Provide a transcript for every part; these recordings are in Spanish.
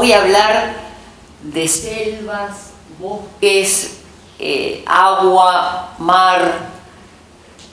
voy a hablar de selvas, bosques, agua, mar,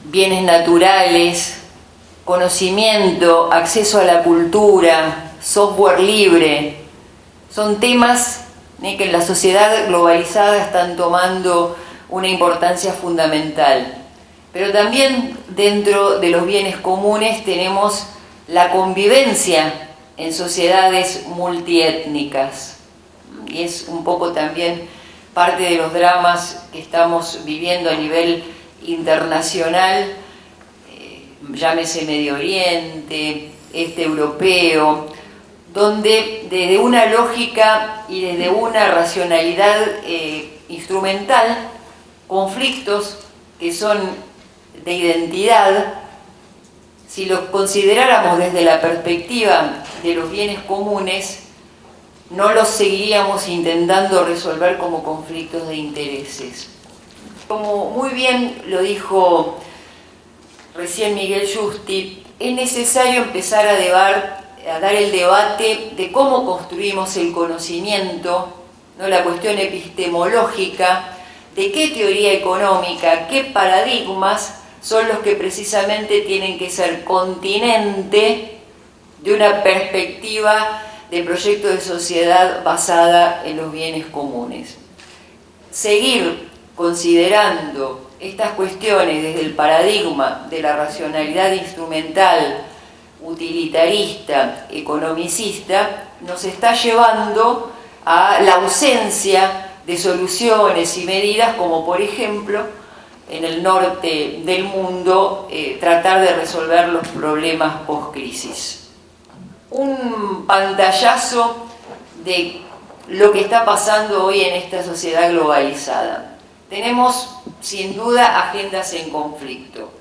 bienes naturales, conocimiento, acceso a la cultura, software libre. Son temas que en la sociedad globalizada están tomando una importancia fundamental. Pero también dentro de los bienes comunes tenemos la convivencia en sociedades multiétnicas. Y es un poco también parte de los dramas que estamos viviendo a nivel internacional, llámese Medio Oriente, este europeo, donde desde una lógica y desde una racionalidad instrumental, conflictos que son de identidad, si los consideráramos desde la perspectiva de los bienes comunes, no los seguiríamos intentando resolver como conflictos de intereses. Como muy bien lo dijo recién Miguel Justi, es necesario empezar a dar el debate de cómo construimos el conocimiento, ¿no? La cuestión epistemológica, de qué teoría económica, qué paradigmas son los que precisamente tienen que ser continente de una perspectiva de proyecto de sociedad basada en los bienes comunes. Seguir considerando estas cuestiones desde el paradigma de la racionalidad instrumental, utilitarista, economicista, nos está llevando a la ausencia de soluciones y medidas como, por ejemplo, en el norte del mundo, tratar de resolver los problemas post-crisis. Un pantallazo de lo que está pasando hoy en esta sociedad globalizada. Tenemos, sin duda, agendas en conflicto.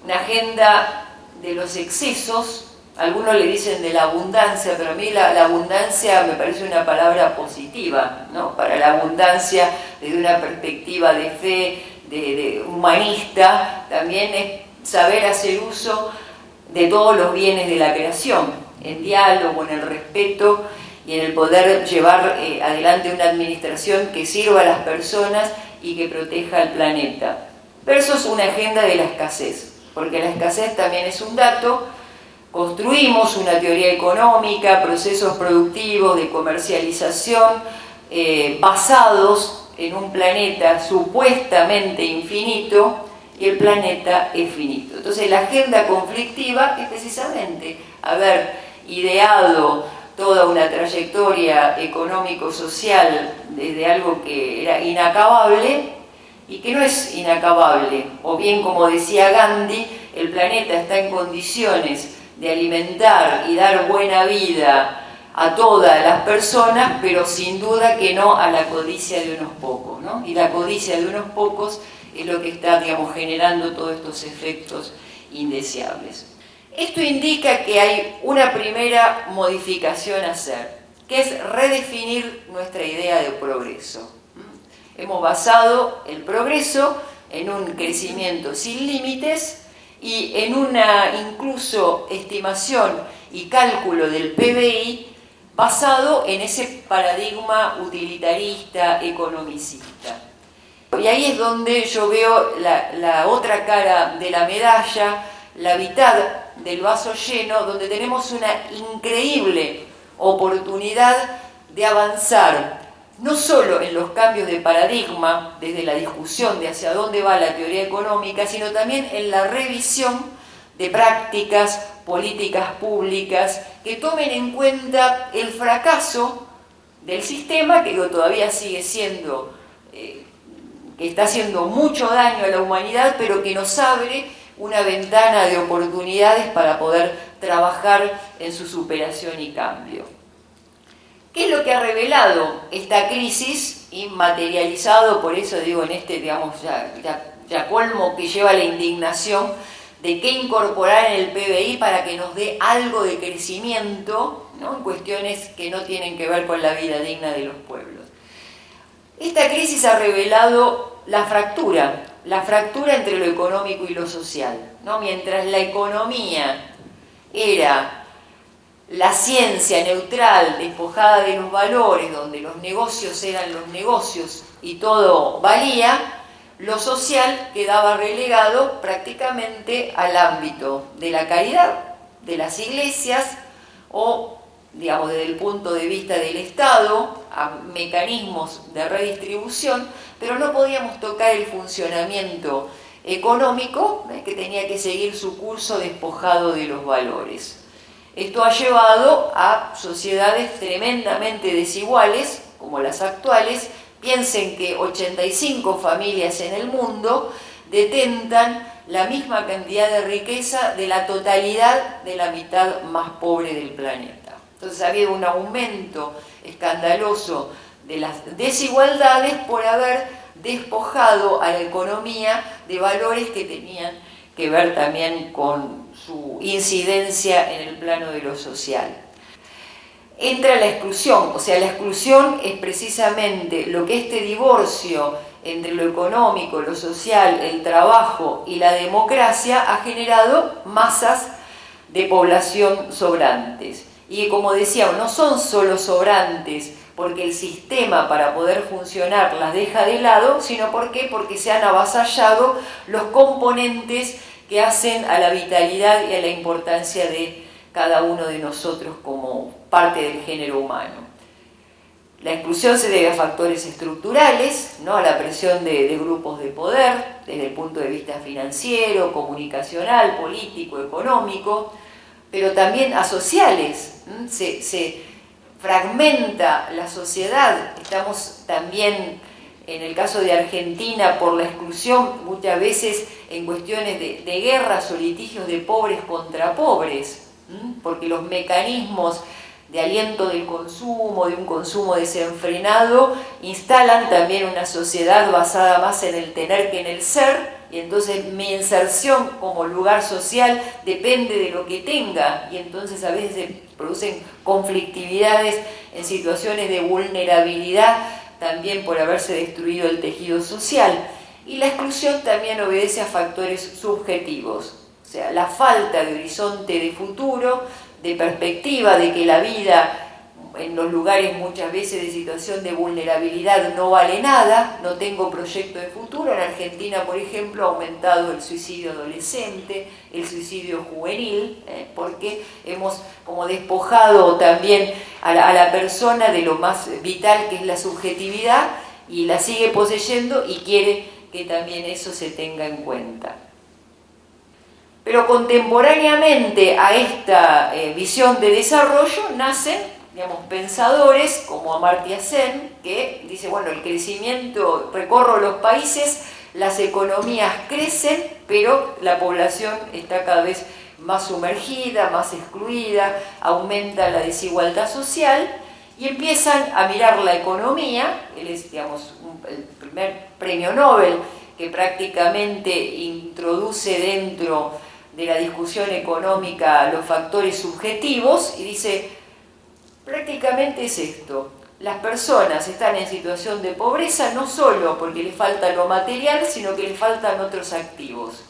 Una agenda de los excesos, algunos le dicen de la abundancia, pero a mí la abundancia me parece una palabra positiva, ¿no? Para la abundancia, desde una perspectiva de fe, de humanista, también es saber hacer uso de todos los bienes de la creación, en diálogo, en el respeto y en el poder llevar adelante una administración que sirva a las personas y que proteja al planeta, versus una agenda de la escasez, porque la escasez también es un dato. Construimos una teoría económica, procesos productivos de comercialización basados en un planeta supuestamente infinito, y el planeta es finito. Entonces la agenda conflictiva es precisamente haber ideado toda una trayectoria económico-social desde algo que era inacabable y que no es inacabable, o bien, como decía Gandhi, el planeta está en condiciones de alimentar y dar buena vida a todas las personas, pero sin duda que no a la codicia de unos pocos, ¿no? Y la codicia de unos pocos es lo que está, digamos, generando todos estos efectos indeseables. Esto indica que hay una primera modificación a hacer, que es redefinir nuestra idea de progreso. Hemos basado el progreso en un crecimiento sin límites y en una incluso estimación y cálculo del PBI basado en ese paradigma utilitarista, economicista. Y ahí es donde yo veo la otra cara de la medalla, la mitad del vaso lleno, donde tenemos una increíble oportunidad de avanzar, no solo en los cambios de paradigma, desde la discusión de hacia dónde va la teoría económica, sino también en la revisión de prácticas, políticas públicas que tomen en cuenta el fracaso del sistema, que todavía sigue siendo, que está haciendo mucho daño a la humanidad, pero que nos abre una ventana de oportunidades para poder trabajar en su superación y cambio. ¿Qué es lo que ha revelado esta crisis y materializado, por eso digo, en este, digamos, ya colmo que lleva la indignación de qué incorporar en el PBI para que nos dé algo de crecimiento, ¿no? En cuestiones que no tienen que ver con la vida digna de los pueblos? Esta crisis ha revelado la fractura entre lo económico y lo social, ¿no? Mientras la economía era la ciencia neutral, despojada de los valores, donde los negocios eran los negocios y todo valía, lo social quedaba relegado prácticamente al ámbito de la caridad, de las iglesias o, digamos, desde el punto de vista del Estado, a mecanismos de redistribución, pero no podíamos tocar el funcionamiento económico, que tenía que seguir su curso despojado de los valores. Esto ha llevado a sociedades tremendamente desiguales, como las actuales. Piensen que 85 familias en el mundo detentan la misma cantidad de riqueza de la totalidad de la mitad más pobre del planeta. Entonces ha habido un aumento escandaloso de las desigualdades por haber despojado a la economía de valores que tenían que ver también con su incidencia en el plano de lo social. Entra la exclusión, o sea, la exclusión es precisamente lo que este divorcio entre lo económico, lo social, el trabajo y la democracia ha generado masas de población sobrantes. Y como decíamos, no son solo sobrantes porque el sistema para poder funcionar las deja de lado, sino porque se han avasallado los componentes que hacen a la vitalidad y a la importancia de cada uno de nosotros como parte del género humano. La exclusión se debe a factores estructurales, ¿no? A la presión de grupos de poder, desde el punto de vista financiero, comunicacional, político, económico, pero también a sociales. Se fragmenta la sociedad. Estamos también, en el caso de Argentina, por la exclusión, muchas veces en cuestiones de guerras o litigios de pobres contra pobres, porque los mecanismos de aliento del consumo, de un consumo desenfrenado, instalan también una sociedad basada más en el tener que en el ser, y entonces mi inserción como lugar social depende de lo que tenga, y entonces a veces se producen conflictividades en situaciones de vulnerabilidad, también por haberse destruido el tejido social. Y la exclusión también obedece a factores subjetivos, o sea, la falta de horizonte de futuro, de perspectiva de que la vida en los lugares muchas veces de situación de vulnerabilidad no vale nada, no tengo proyecto de futuro. En Argentina, por ejemplo, ha aumentado el suicidio adolescente, el suicidio juvenil, porque hemos como despojado también a la persona de lo más vital que es la subjetividad y la sigue poseyendo y quiere que también eso se tenga en cuenta. Pero contemporáneamente a esta visión de desarrollo nacen, digamos, pensadores como Amartya Sen, que dice, bueno, el crecimiento, recorro los países, las economías crecen, pero la población está cada vez más sumergida, más excluida, aumenta la desigualdad social, y empiezan a mirar la economía. Él es, digamos, el primer premio Nobel que prácticamente introduce dentro de la discusión económica los factores subjetivos, y dice, prácticamente es esto: las personas están en situación de pobreza no solo porque les falta lo material, sino que les faltan otros activos.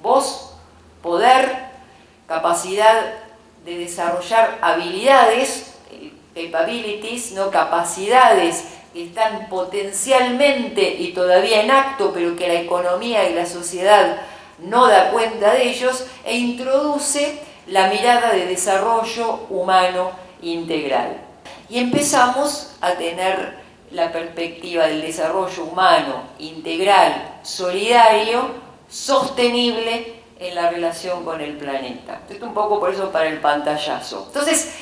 Voz, poder, capacidad de desarrollar habilidades, capabilities, ¿no? Capacidades que están potencialmente y todavía en acto, pero que la economía y la sociedad no da cuenta de ellos, e introduce la mirada de desarrollo humano integral. Y empezamos a tener la perspectiva del desarrollo humano integral, solidario, sostenible en la relación con el planeta. Esto un poco por eso para el pantallazo. Entonces,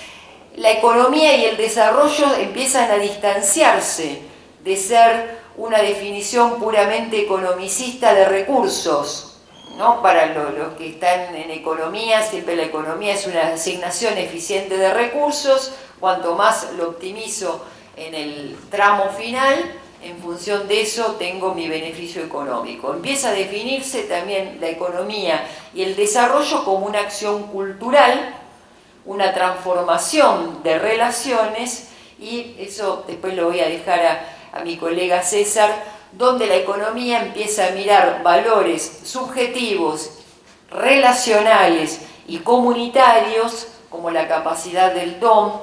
la economía y el desarrollo empiezan a distanciarse de ser una definición puramente economicista de recursos, ¿no? Para los que están en economía, siempre la economía es una asignación eficiente de recursos. Cuanto más lo optimizo en el tramo final, en función de eso tengo mi beneficio económico. Empieza a definirse también la economía y el desarrollo como una acción cultural, una transformación de relaciones, y eso después lo voy a dejar a mi colega César, donde la economía empieza a mirar valores subjetivos, relacionales y comunitarios como la capacidad del don,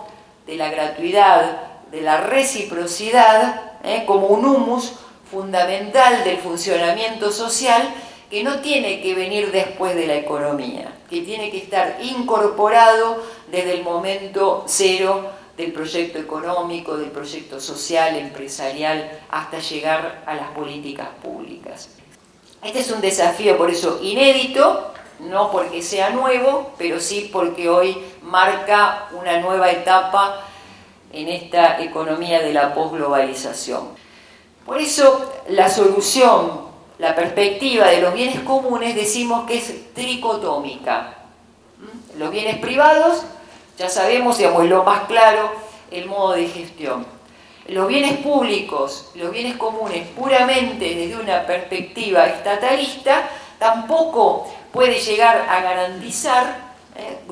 de la gratuidad, de la reciprocidad, como un humus fundamental del funcionamiento social que no tiene que venir después de la economía, que tiene que estar incorporado desde el momento cero del proyecto económico, del proyecto social, empresarial, hasta llegar a las políticas públicas. Este es un desafío, por eso, inédito, no porque sea nuevo, pero sí porque hoy marca una nueva etapa en esta economía de la posglobalización. Por eso, la solución, la perspectiva de los bienes comunes, decimos que es tricotómica. Los bienes privados, ya sabemos, digamos, es lo más claro, el modo de gestión. Los bienes públicos, los bienes comunes, puramente desde una perspectiva estatalista, tampoco puede llegar a garantizar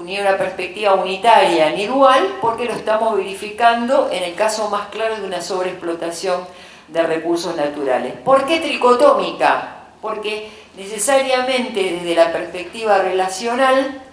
ni una perspectiva unitaria ni dual, porque lo estamos verificando en el caso más claro de una sobreexplotación de recursos naturales. ¿Por qué tricotómica? Porque necesariamente desde la perspectiva relacional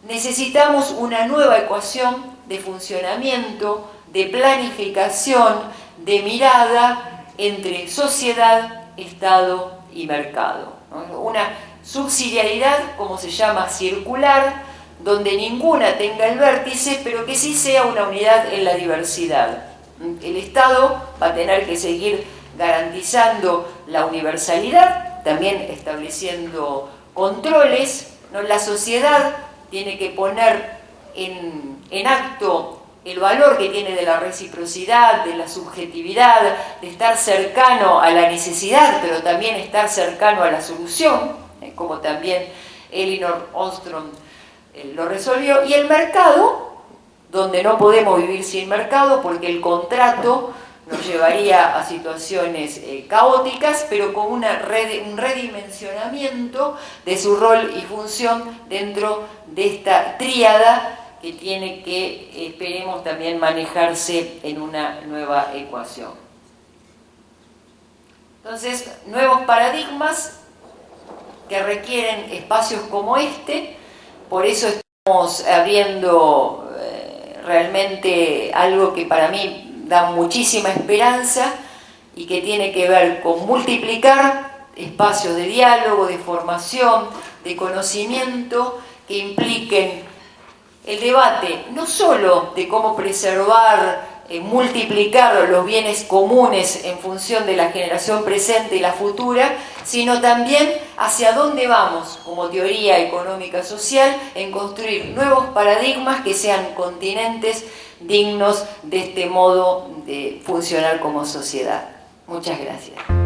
necesitamos una nueva ecuación de funcionamiento, de planificación, de mirada entre sociedad, Estado y mercado, ¿no? Una subsidiariedad, como se llama, circular, donde ninguna tenga el vértice, pero que sí sea una unidad en la diversidad. El Estado va a tener que seguir garantizando la universalidad, también estableciendo controles, ¿no? La sociedad tiene que poner en acto el valor que tiene de la reciprocidad, de la subjetividad, de estar cercano a la necesidad, pero también estar cercano a la solución, como también Elinor Ostrom lo resolvió. Y el mercado, donde no podemos vivir sin mercado, porque el contrato nos llevaría a situaciones caóticas, pero con un redimensionamiento de su rol y función dentro de esta tríada que tiene que, esperemos, también manejarse en una nueva ecuación. Entonces, nuevos paradigmas que requieren espacios como este, por eso estamos abriendo realmente algo que para mí da muchísima esperanza y que tiene que ver con multiplicar espacios de diálogo, de formación, de conocimiento que impliquen el debate no solo de cómo preservar, multiplicar los bienes comunes en función de la generación presente y la futura, sino también hacia dónde vamos como teoría económica social en construir nuevos paradigmas que sean continentes dignos de este modo de funcionar como sociedad. Muchas gracias.